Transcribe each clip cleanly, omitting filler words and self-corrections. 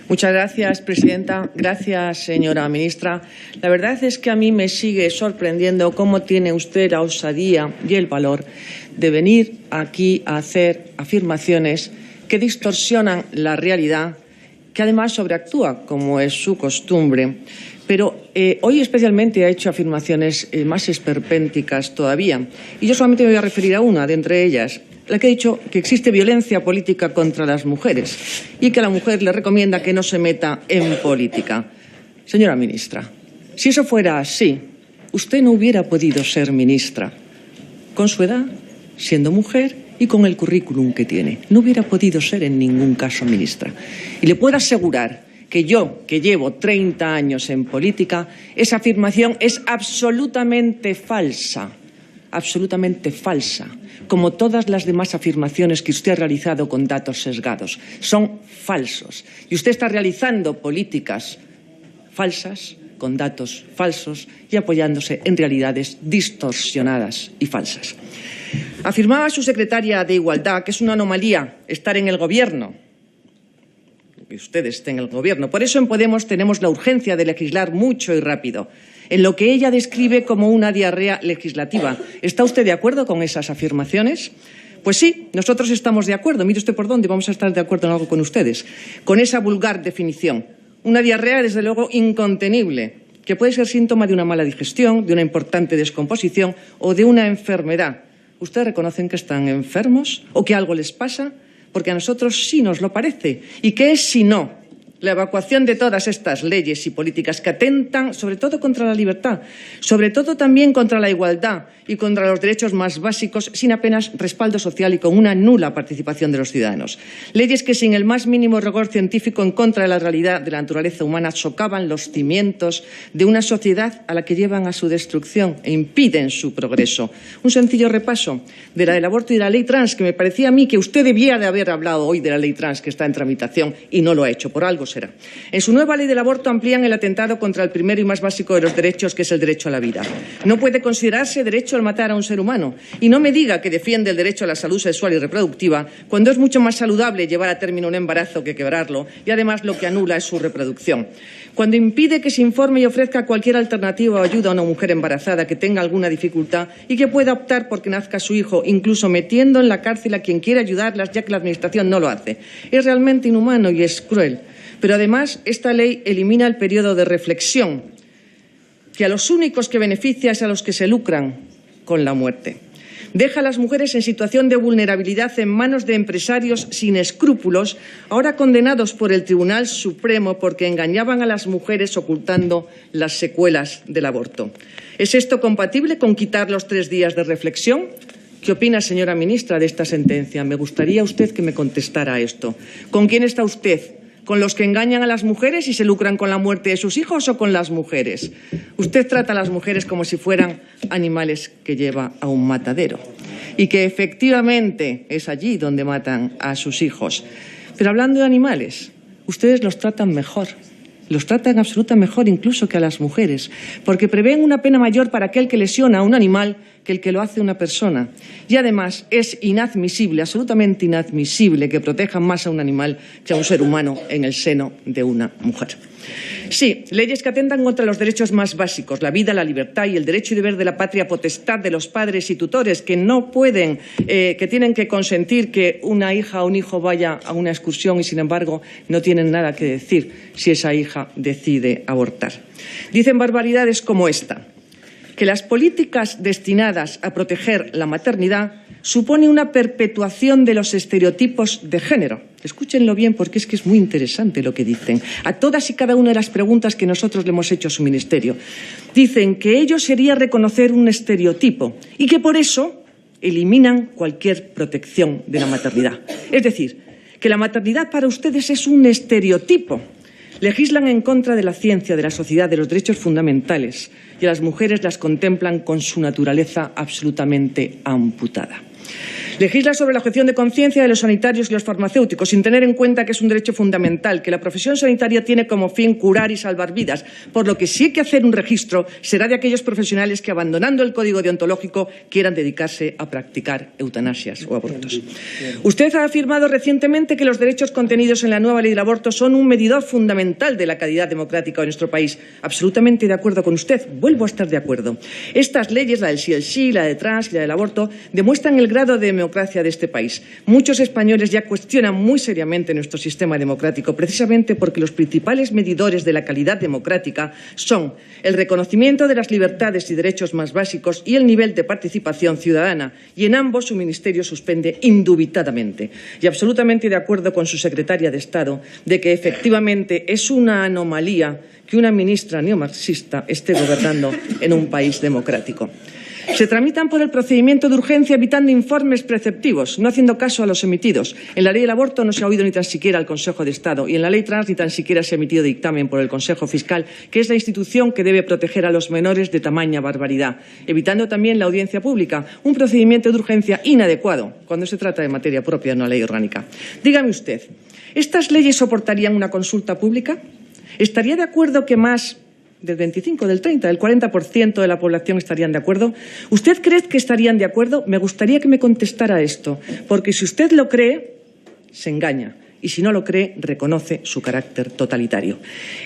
Muchas gracias, presidenta. Gracias, señora ministra. La verdad es que a mí me sigue sorprendiendo cómo tiene usted la osadía y el valor de venir aquí a hacer afirmaciones que distorsionan la realidad, que además sobreactúa, como es su costumbre. Pero hoy especialmente ha hecho afirmaciones más esperpénticas todavía. Y yo solamente me voy a referir a una de entre ellas, la que ha dicho que existe violencia política contra las mujeres y que a la mujer le recomienda que no se meta en política. Señora ministra, si eso fuera así, usted no hubiera podido ser ministra. Con su edad, siendo mujer y con el currículum que tiene, no hubiera podido ser en ningún caso ministra. Y le puedo asegurar que yo, que llevo 30 años en política, esa afirmación es absolutamente falsa, como todas las demás afirmaciones que usted ha realizado con datos sesgados. Son falsos. Y usted está realizando políticas falsas, con datos falsos y apoyándose en realidades distorsionadas y falsas. Afirmaba su secretaria de Igualdad que es una anomalía estar en el Gobierno, que ustedes estén en el Gobierno. Por eso en Podemos tenemos la urgencia de legislar mucho y rápido, en lo que ella describe como una diarrea legislativa. ¿Está usted de acuerdo con esas afirmaciones? Pues sí, nosotros estamos de acuerdo. Mire usted por dónde vamos a estar de acuerdo en algo con ustedes. Con esa vulgar definición. Una diarrea, desde luego, incontenible, que puede ser síntoma de una mala digestión, de una importante descomposición o de una enfermedad. ¿Ustedes reconocen que están enfermos o que algo les pasa? Porque a nosotros sí nos lo parece. ¿Y qué es si no la evacuación de todas estas leyes y políticas que atentan sobre todo contra la libertad, sobre todo también contra la igualdad y contra los derechos más básicos, sin apenas respaldo social y con una nula participación de los ciudadanos? Leyes que sin el más mínimo rigor científico en contra de la realidad de la naturaleza humana socavan los cimientos de una sociedad a la que llevan a su destrucción e impiden su progreso. Un sencillo repaso de la del aborto y de la ley trans, que me parecía a mí que usted debía de haber hablado hoy de la ley trans que está en tramitación y no lo ha hecho, por algo será. En su nueva ley del aborto amplían el atentado contra el primero y más básico de los derechos, que es el derecho a la vida. No puede considerarse derecho el matar a un ser humano. Y no me diga que defiende el derecho a la salud sexual y reproductiva cuando es mucho más saludable llevar a término un embarazo que quebrarlo, y además lo que anula es su reproducción. Cuando impide que se informe y ofrezca cualquier alternativa o ayuda a una mujer embarazada que tenga alguna dificultad y que pueda optar por que nazca su hijo, incluso metiendo en la cárcel a quien quiera ayudarlas, ya que la Administración no lo hace. Es realmente inhumano y es cruel. Pero además esta ley elimina el periodo de reflexión, que a los únicos que beneficia es a los que se lucran con la muerte. Deja a las mujeres en situación de vulnerabilidad en manos de empresarios sin escrúpulos, ahora condenados por el Tribunal Supremo porque engañaban a las mujeres ocultando las secuelas del aborto. ¿Es esto compatible con quitar los 3 días de reflexión? ¿Qué opina, señora ministra, de esta sentencia? Me gustaría usted que me contestara a esto. ¿Con quién está usted? ¿Con los que engañan a las mujeres y se lucran con la muerte de sus hijos o con las mujeres? Usted trata a las mujeres como si fueran animales que lleva a un matadero y que efectivamente es allí donde matan a sus hijos. Pero hablando de animales, ustedes los tratan mejor. Los tratan absolutamente mejor incluso que a las mujeres, porque prevén una pena mayor para aquel que lesiona a un animal que el que lo hace una persona. Y además es inadmisible, absolutamente inadmisible, que protejan más a un animal que a un ser humano en el seno de una mujer. Sí, leyes que atentan contra los derechos más básicos, la vida, la libertad y el derecho y deber de la patria potestad de los padres y tutores que no pueden, que tienen que consentir que una hija o un hijo vaya a una excursión y, sin embargo, no tienen nada que decir si esa hija decide abortar. Dicen barbaridades como esta, que las políticas destinadas a proteger la maternidad supone una perpetuación de los estereotipos de género. Escúchenlo bien porque es que es muy interesante lo que dicen. A todas y cada una de las preguntas que nosotros le hemos hecho a su ministerio. Dicen que ello sería reconocer un estereotipo y que por eso eliminan cualquier protección de la maternidad. Es decir, que la maternidad para ustedes es un estereotipo. Legislan en contra de la ciencia, de la sociedad, de los derechos fundamentales y a las mujeres las contemplan con su naturaleza absolutamente amputada. Legisla sobre la objeción de conciencia de los sanitarios y los farmacéuticos, sin tener en cuenta que es un derecho fundamental, que la profesión sanitaria tiene como fin curar y salvar vidas, por lo que si hay que hacer un registro será de aquellos profesionales que, abandonando el código deontológico, quieran dedicarse a practicar eutanasias o abortos. Usted ha afirmado recientemente que los derechos contenidos en la nueva ley del aborto son un medidor fundamental de la calidad democrática de nuestro país. Absolutamente de acuerdo con usted. Vuelvo a estar de acuerdo. Estas leyes, la del sí el sí, la de trans y la del aborto, demuestran el grado de democracia de este país. Muchos españoles ya cuestionan muy seriamente nuestro sistema democrático, precisamente porque los principales medidores de la calidad democrática son el reconocimiento de las libertades y derechos más básicos y el nivel de participación ciudadana, y en ambos su ministerio suspende indubitadamente. Y absolutamente de acuerdo con su secretaria de Estado de que efectivamente es una anomalía que una ministra neomarxista esté gobernando en un país democrático. Se tramitan por el procedimiento de urgencia evitando informes preceptivos, no haciendo caso a los emitidos. En la ley del aborto no se ha oído ni tan siquiera al Consejo de Estado y en la ley trans ni tan siquiera se ha emitido dictamen por el Consejo Fiscal, que es la institución que debe proteger a los menores de tamaña barbaridad, evitando también la audiencia pública, un procedimiento de urgencia inadecuado cuando se trata de materia propia de una ley orgánica. Dígame usted, ¿estas leyes soportarían una consulta pública? ¿Estaría de acuerdo que más del 25, del 30, del 40% de la población estarían de acuerdo? ¿Usted cree que estarían de acuerdo? Me gustaría que me contestara esto, porque si usted lo cree, se engaña. Y si no lo cree, reconoce su carácter totalitario.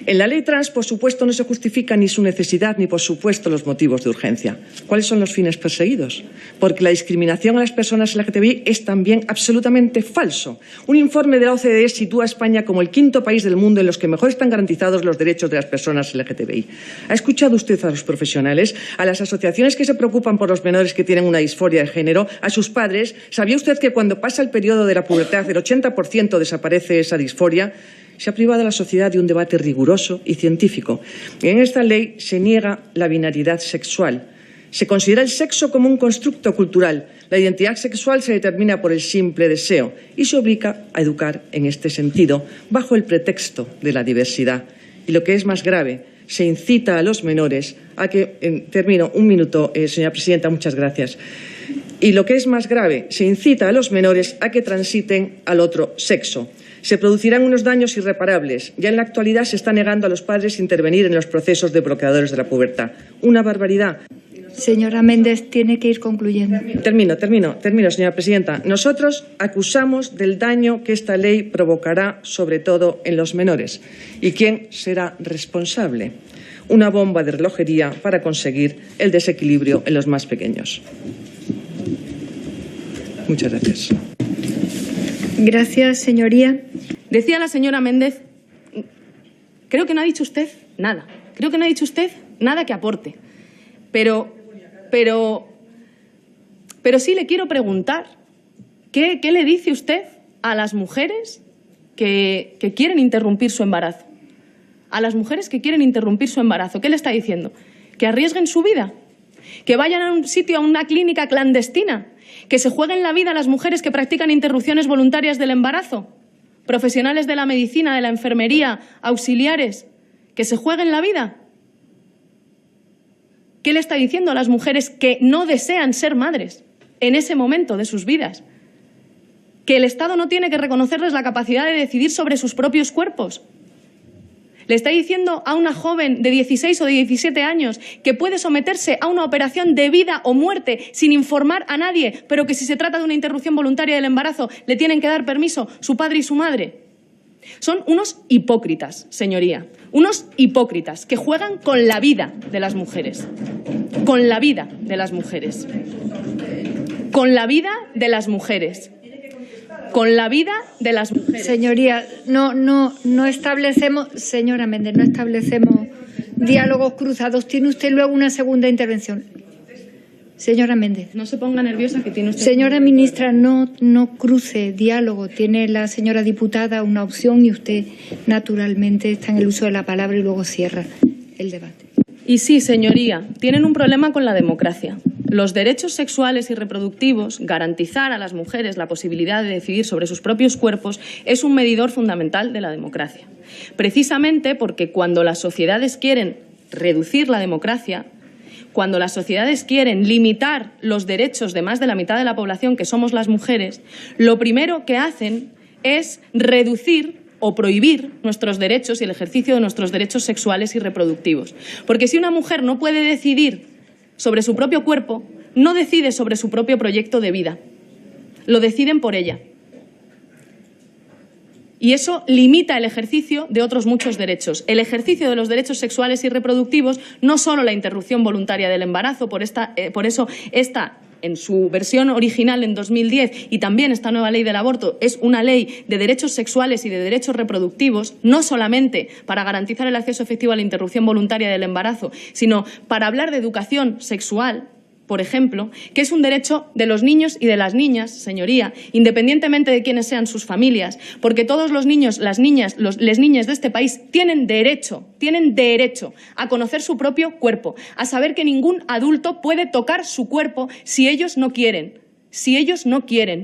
En la ley trans, por supuesto, no se justifica ni su necesidad ni, por supuesto, los motivos de urgencia. ¿Cuáles son los fines perseguidos? Porque la discriminación a las personas LGTBI es también absolutamente falso. Un informe de la OCDE sitúa a España como el 5º país del mundo en los que mejor están garantizados los derechos de las personas LGTBI. ¿Ha escuchado usted a los profesionales, a las asociaciones que se preocupan por los menores que tienen una disforia de género, a sus padres? ¿Sabía usted que cuando pasa el periodo de la pubertad el 80% desaparece esa disforia? Se ha privado a la sociedad de un debate riguroso y científico. En esta ley se niega la binariedad sexual. Se considera el sexo como un constructo cultural. La identidad sexual se determina por el simple deseo y se obliga a educar en este sentido bajo el pretexto de la diversidad. Y lo que es más grave, se incita a los menores a que… termino, un minuto, señora presidenta, muchas gracias. Y lo que es más grave, se incita a los menores a que transiten al otro sexo. Se producirán unos daños irreparables. Ya en la actualidad se está negando a los padres intervenir en los procesos de bloqueadores de la pubertad. Una barbaridad. Señora Méndez, tiene que ir concluyendo. Termino, señora presidenta. Nosotros acusamos del daño que esta ley provocará, sobre todo en los menores. ¿Y quién será responsable? Una bomba de relojería para conseguir el desequilibrio en los más pequeños. Muchas gracias. Gracias, señoría. Decía la señora Méndez, creo que no ha dicho usted nada. Creo que no ha dicho usted nada que aporte. Pero sí le quiero preguntar, ¿qué le dice usted a las mujeres que quieren interrumpir su embarazo? A las mujeres que quieren interrumpir su embarazo, ¿qué le está diciendo? ¿Que arriesguen su vida? ¿Que vayan a un sitio, a una clínica clandestina? ¿Que se jueguen la vida a las mujeres que practican interrupciones voluntarias del embarazo? Profesionales de la medicina, de la enfermería, auxiliares, ¿que se jueguen la vida? ¿Qué le está diciendo a las mujeres que no desean ser madres en ese momento de sus vidas? ¿Que el Estado no tiene que reconocerles la capacidad de decidir sobre sus propios cuerpos? Le está diciendo a una joven de 16 o de 17 años que puede someterse a una operación de vida o muerte sin informar a nadie, pero que si se trata de una interrupción voluntaria del embarazo le tienen que dar permiso su padre y su madre. Son unos hipócritas, señoría, unos hipócritas que juegan con la vida de las mujeres, con la vida de las mujeres, con la vida de las mujeres. Con la vida de las mujeres. Señoría, no establecemos, señora Méndez, no establecemos diálogos cruzados. Tiene usted luego una segunda intervención. Señora Méndez. No se ponga nerviosa que tiene usted. Señora ministra, no cruce diálogo. Tiene la señora diputada una opción y usted naturalmente está en el uso de la palabra y luego cierra el debate. Y sí, señoría, tienen un problema con la democracia. Los derechos sexuales y reproductivos, garantizar a las mujeres la posibilidad de decidir sobre sus propios cuerpos, es un medidor fundamental de la democracia. Precisamente porque cuando las sociedades quieren reducir la democracia, cuando las sociedades quieren limitar los derechos de más de la mitad de la población, que somos las mujeres, lo primero que hacen es reducir o prohibir nuestros derechos y el ejercicio de nuestros derechos sexuales y reproductivos. Porque si una mujer no puede decidir sobre su propio cuerpo, no decide sobre su propio proyecto de vida. Lo deciden por ella. Y eso limita el ejercicio de otros muchos derechos. El ejercicio de los derechos sexuales y reproductivos, no solo la interrupción voluntaria del embarazo, por eso esta, en su versión original en 2010, y también esta nueva ley del aborto, es una ley de derechos sexuales y de derechos reproductivos, no solamente para garantizar el acceso efectivo a la interrupción voluntaria del embarazo, sino para hablar de educación sexual, por ejemplo, que es un derecho de los niños y de las niñas, señoría, independientemente de quiénes sean sus familias, porque todos los niños, las niñas, las niñas de este país tienen derecho a conocer su propio cuerpo, a saber que ningún adulto puede tocar su cuerpo si ellos no quieren,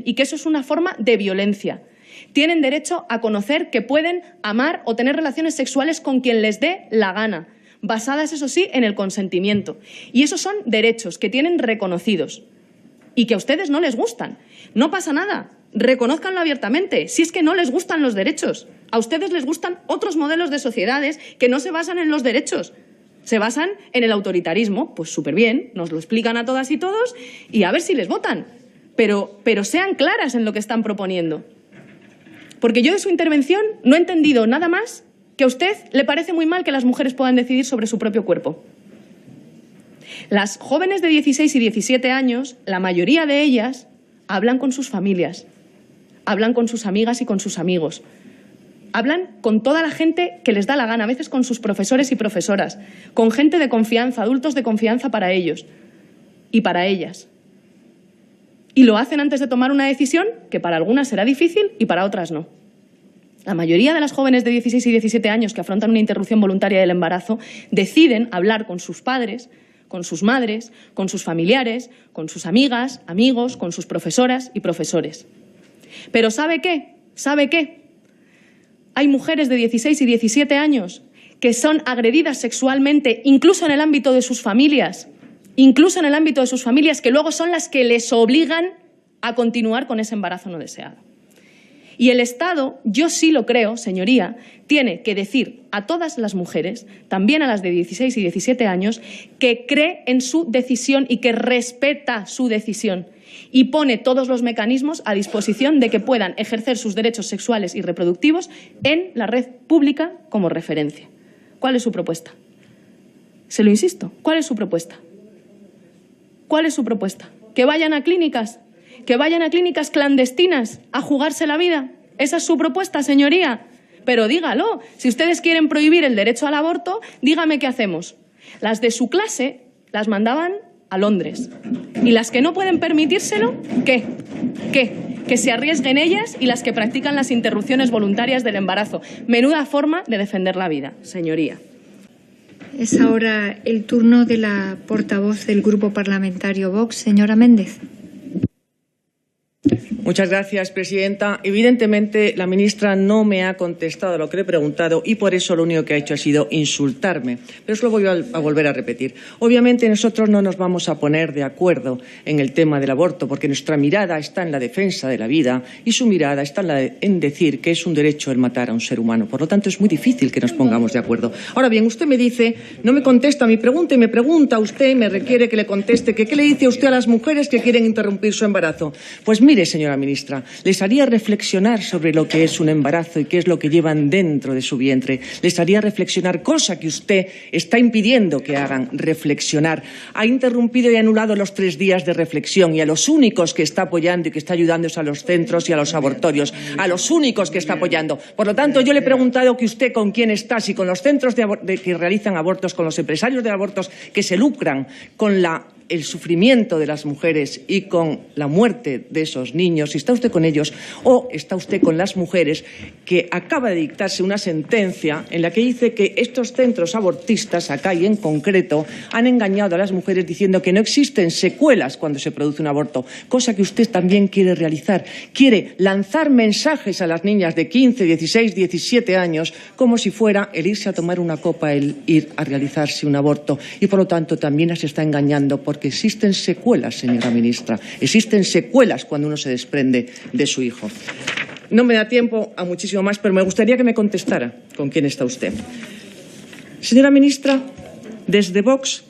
y que eso es una forma de violencia. Tienen derecho a conocer que pueden amar o tener relaciones sexuales con quien les dé la gana, basadas, eso sí, en el consentimiento. Y esos son derechos que tienen reconocidos y que a ustedes no les gustan. No pasa nada, reconózcanlo abiertamente, si es que no les gustan los derechos. A ustedes les gustan otros modelos de sociedades que no se basan en los derechos, se basan en el autoritarismo. Pues súper bien, nos lo explican a todas y todos y a ver si les votan. Pero sean claras en lo que están proponiendo. Porque yo de su intervención no he entendido nada más que a usted le parece muy mal que las mujeres puedan decidir sobre su propio cuerpo. Las jóvenes de 16 y 17 años, la mayoría de ellas, hablan con sus familias, hablan con sus amigas y con sus amigos, hablan con toda la gente que les da la gana, a veces con sus profesores y profesoras, con gente de confianza, adultos de confianza para ellos y para ellas. Y lo hacen antes de tomar una decisión que para algunas será difícil y para otras no. La mayoría de las jóvenes de 16 y 17 años que afrontan una interrupción voluntaria del embarazo deciden hablar con sus padres, con sus madres, con sus familiares, con sus amigas, amigos, con sus profesoras y profesores. Pero ¿sabe qué? ¿Sabe qué? Hay mujeres de 16 y 17 años que son agredidas sexualmente, incluso en el ámbito de sus familias, que luego son las que les obligan a continuar con ese embarazo no deseado. Y el Estado, yo sí lo creo, señoría, tiene que decir a todas las mujeres, también a las de 16 y 17 años, que cree en su decisión y que respeta su decisión y pone todos los mecanismos a disposición de que puedan ejercer sus derechos sexuales y reproductivos en la red pública como referencia. ¿Cuál es su propuesta? Se lo insisto, ¿cuál es su propuesta? ¿Cuál es su propuesta? ¿Que vayan a clínicas? ¿Que vayan a clínicas clandestinas a jugarse la vida? ¿Esa es su propuesta, señoría? Pero dígalo. Si ustedes quieren prohibir el derecho al aborto, dígame qué hacemos. Las de su clase las mandaban a Londres. ¿Y las que no pueden permitírselo? ¿Qué? Que se arriesguen ellas y las que practican las interrupciones voluntarias del embarazo. Menuda forma de defender la vida, señoría. Es ahora el turno de la portavoz del Grupo Parlamentario Vox, señora Méndez. Muchas gracias, presidenta. Evidentemente, la ministra no me ha contestado a lo que le he preguntado y por eso lo único que ha hecho ha sido insultarme. Pero eso lo voy a volver a repetir. Obviamente, nosotros no nos vamos a poner de acuerdo en el tema del aborto porque nuestra mirada está en la defensa de la vida y su mirada está en decir que es un derecho el matar a un ser humano. Por lo tanto, es muy difícil que nos pongamos de acuerdo. Ahora bien, usted me dice, no me contesta a mi pregunta y me pregunta usted, me requiere que le conteste que qué le dice usted a las mujeres que quieren interrumpir su embarazo. Pues mire, señora ministra, les haría reflexionar sobre lo que es un embarazo y qué es lo que llevan dentro de su vientre. Les haría reflexionar, cosa que usted está impidiendo que hagan, reflexionar. Ha interrumpido y anulado los 3 días de reflexión y a los únicos que está apoyando y que está ayudando es a los centros y a los abortorios. A los únicos que está apoyando. Por lo tanto, yo le he preguntado que usted con quién está, si con los centros que realizan abortos, con los empresarios de abortos que se lucran con la el sufrimiento de las mujeres y con la muerte de esos niños, si está usted con ellos o está usted con las mujeres, que acaba de dictarse una sentencia en la que dice que estos centros abortistas, acá y en concreto, han engañado a las mujeres diciendo que no existen secuelas cuando se produce un aborto, cosa que usted también quiere realizar. Quiere lanzar mensajes a las niñas de 15, 16, 17 años como si fuera el irse a tomar una copa, el ir a realizarse un aborto. Y, por lo tanto, también las está engañando porque existen secuelas, señora ministra. Existen secuelas cuando uno se desprende de su hijo. No me da tiempo a muchísimo más, pero me gustaría que me contestara con quién está usted. Señora ministra, desde Vox,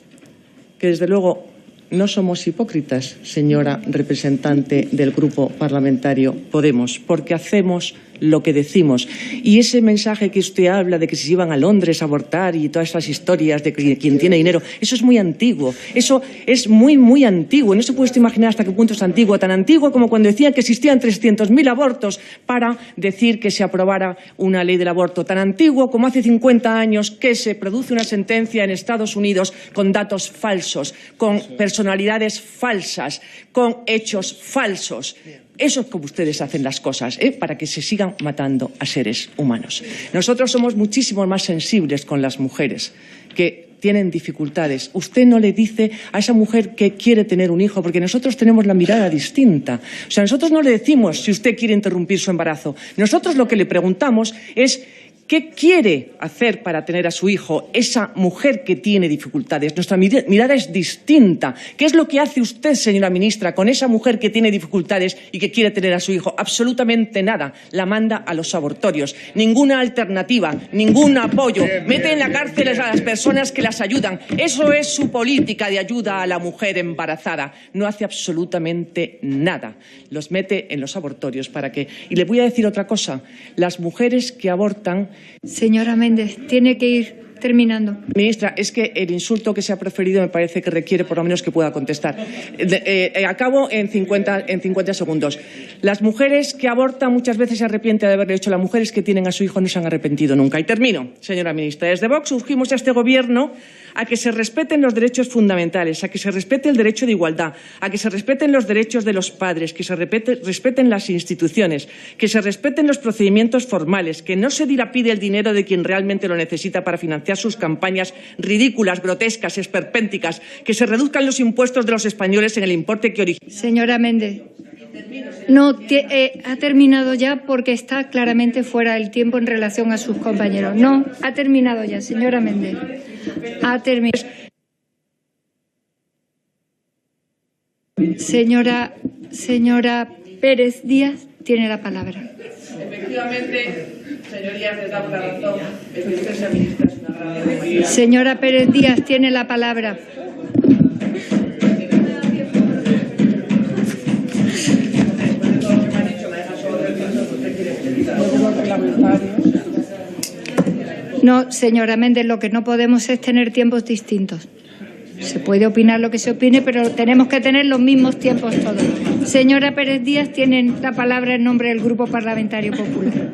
que desde luego no somos hipócritas, señora representante del Grupo Parlamentario Podemos, porque hacemos lo que decimos. Y ese mensaje que usted habla de que se iban a Londres a abortar y todas esas historias de que quien tiene dinero, eso es muy antiguo. Eso es muy, muy antiguo. No se puede usted imaginar hasta qué punto es antiguo. Tan antiguo como cuando decían que existían 300.000 abortos para decir que se aprobara una ley del aborto. Tan antiguo como hace 50 años que se produce una sentencia en Estados Unidos con datos falsos, con personalidades falsas, con hechos falsos. Eso es como ustedes hacen las cosas, para que se sigan matando a seres humanos. Nosotros somos muchísimo más sensibles con las mujeres que tienen dificultades. Usted no le dice a esa mujer que quiere tener un hijo, porque nosotros tenemos la mirada distinta. O sea, nosotros no le decimos si usted quiere interrumpir su embarazo. Nosotros lo que le preguntamos es ¿qué quiere hacer para tener a su hijo esa mujer que tiene dificultades? Nuestra mirada es distinta. ¿Qué es lo que hace usted, señora ministra, con esa mujer que tiene dificultades y que quiere tener a su hijo? Absolutamente nada. La manda a los abortorios. Ninguna alternativa, ningún apoyo. Mete en la cárcel a las personas que las ayudan. Eso es su política de ayuda a la mujer embarazada. No hace absolutamente nada. Los mete en los abortorios para que... Y le voy a decir otra cosa. Las mujeres que abortan... Señora Méndez, tiene que ir terminando. Ministra, es que el insulto que se ha preferido me parece que requiere por lo menos que pueda contestar. Acabo en 50 segundos. Las mujeres que abortan muchas veces se arrepienten de haberlo hecho. Las mujeres que tienen a su hijo no se han arrepentido nunca. Y termino, señora ministra. Desde Vox urgimos a este Gobierno a que se respeten los derechos fundamentales, a que se respete el derecho de igualdad, a que se respeten los derechos de los padres, que se respeten las instituciones, que se respeten los procedimientos formales, que no se dilapide el dinero de quien realmente lo necesita para financiar sus campañas ridículas, grotescas, esperpénticas, que se reduzcan los impuestos de los españoles en el importe que origina. Señora Méndez, no, ha terminado ya porque está claramente fuera del tiempo en relación a sus compañeros. No, ha terminado ya, señora Méndez. Ha terminado. Señora Pérez Díaz tiene la palabra. Efectivamente, señorías, les damos la razón. El que usted sea ministra es una gran mayoría. Señora Pérez Díaz tiene la palabra. No, señora Méndez, lo que no podemos es tener tiempos distintos. Se puede opinar lo que se opine, pero tenemos que tener los mismos tiempos todos. Señora Pérez Díaz tiene la palabra en nombre del Grupo Parlamentario Popular.